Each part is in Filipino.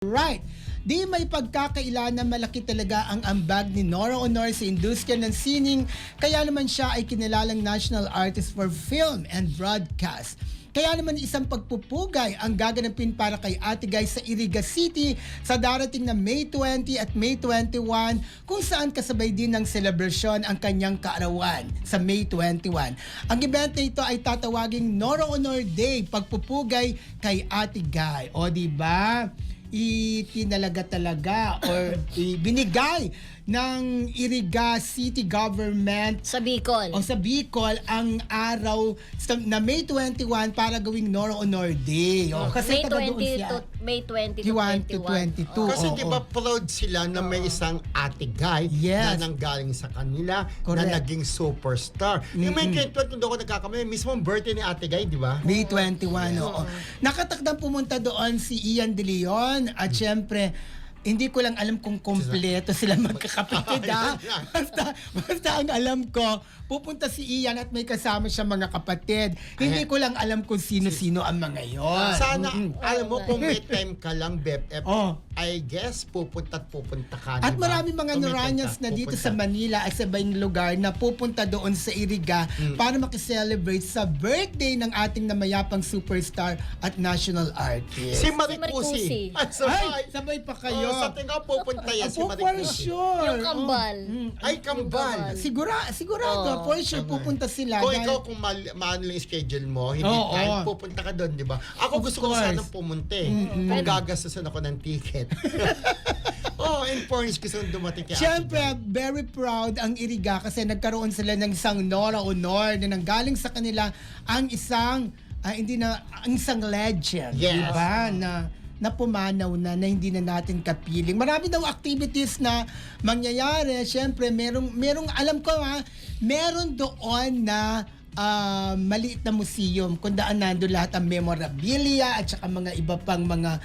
Right. Di may pagkakaila na malaki talaga ang ambag ni Nora Aunor sa industriya ng sining, kaya naman siya ay kinilalang National Artist for Film and Broadcast. Kaya naman isang pagpupugay ang gaganapin para kay Ate Guy sa Iriga City sa darating na May 20 at May 21, kung saan kasabay din ng selebrasyon ang kanyang kaarawan sa May 21. Ang event na ito ay tatawaging Nora Aunor Day, pagpupugay kay Ate Guy. O diba? Itinalaga talaga or binigay ng Iriga City Government Sa Bicol. o sa Bicol ang araw na May 21 para gawing Nora Aunor Day. O, kasi May taga doon 20 siya. to May 20 to 21 to 22. 21. Kasi Oo, di ba proud sila na may isang Ate Guy Yes. na nanggaling sa kanila, Correct. na naging superstar. Yung May 21, doon ako nagkakamali, mismo ang birthday ni Ate Guy, di ba? May 21, oo. Nakatakdang pumunta doon si Ian De Leon at syempre, hindi ko lang alam kung kompleto sila magkakapatid ha. Basta ang alam ko, pupunta si Ian at may kasama siya mga kapatid. Hindi ko lang alam kung sino-sino ang mga yon. Sana, alam mo, kung may time ka lang, BFF, Oh. I guess, pupunta ka. At di ba? marami mga Kung may time Noranians ka, na dito pupunta. sa Manila at sa ibang lugar na pupunta doon sa Iriga para makiselebrate sa birthday ng ating namayapang superstar at national artist. Si Maricusi. Maricusi. Ay, Ay, sabay pa kayo. Sa tingin ko, pupunta yan si For Maricusi. sure. Yung kambal. Ay, kambal. Sigurado, for sure pupunta sila. Kung dahil- ikaw, kung maano lang yung schedule mo, hindi Oo. time, pupunta ka doon, di ba? Ako Of gusto ko course. sana pumunta eh. Kung gagastusan ako ng ticket. Oh, in fairness, gusto kong dumating kay Ate Siyempre, Guy. very proud ang Iriga kasi nagkaroon sila ng isang Nora Aunor na nanggaling sa kanila ang isang ang isang legend, Yes. di ba? Na pumanaw na hindi na natin kapiling. Marami daw activities na mangyayari. Siyempre, merong alam ko meron doon na maliit na museum kung daan nandun lahat ang memorabilia at saka mga iba pang mga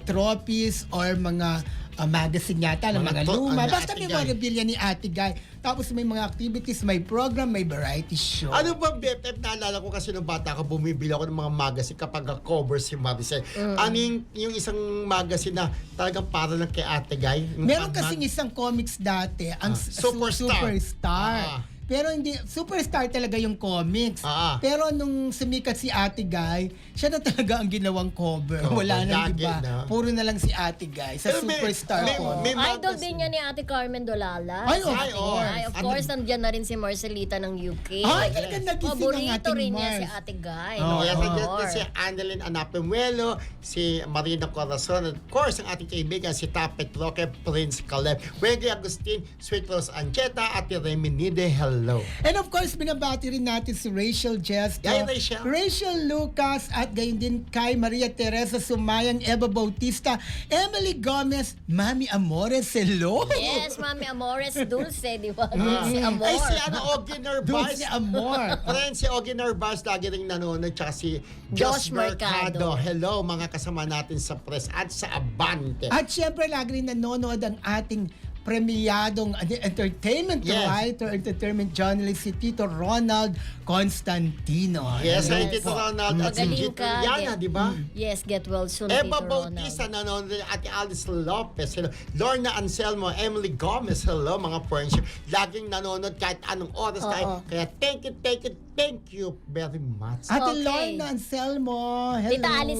trophies or mga magazine yata ng mga luma. Basta Ate Guy. memorabilia ni Ate Guy. Tapos may mga activities, may program, may variety show. Ano ba, BFF, naalala ko kasi nung bata ko, bumibili ako ng mga magazine kapag cover si Maricel. Ano yung isang magazine na talagang para lang kay Ate Guy? Yung Meron pag- kasing isang comics dati, ang Superstar. Superstar. Pero hindi, superstar talaga yung comics. Pero nung sumikat si Ate Guy, siya na talaga ang ginawang cover. Wala nang lagi iba. na. Puro na lang si Ate Guy sa Pero Superstar comics. may Idol magazine. din niya ni Ate Carmen Dolala. Ay, of Ate course. Guy. Of course, nandiyan na rin si Marcelita ng UK. Ay, talagang nagising ang Paborito ating rin niya Mars. si Ate Guy. Oh, Yes, Of nandiyan din course. si Annalyn Anapemuelo, si Marina Corazon, and of course, ang ating kaibigan, si Tapet Roque, Prince Caleb, Wendy Agustin, Sweet Rose Ancheta, at Remy Nide, hello. And of course, binabati rin natin si Rachel Gesto, Hi, Rachel. Rachel Lucas, at gayon din kay Maria Teresa Sumayang, Eva Bautista, Emily Gomez, Mami Amores, hello! Yes, Mami Amores Dulce, di ba? Dulce Amor. Ay, si Ogie Narvaez. Dulce Amor. Friend, si Ogie Narvaez lagi rin nanonood, tsaka si Josh Josh Mercado. Mercado. Hello, mga kasama natin sa press at sa Abante. At syempre, lagi rin nanonood ang ating premiadong entertainment Yes. writer, entertainment journalist, si Tito Ronald Constantino. Yes, Hello ay Tito po. Ronald at si Magaling Git ka, Liana, Git. di ba? Yes, get well soon, Eva Tito Ronald. Bautista, nanonood rin, Ate Alice Lopez, hello. Lorna Anselmo, Emily Gomez, hello, mga friendship. Laging nanonood kahit anong oras tayo. Kaya thank you very much. Ate Okay. Lorna Anselmo, hello. Tita Alice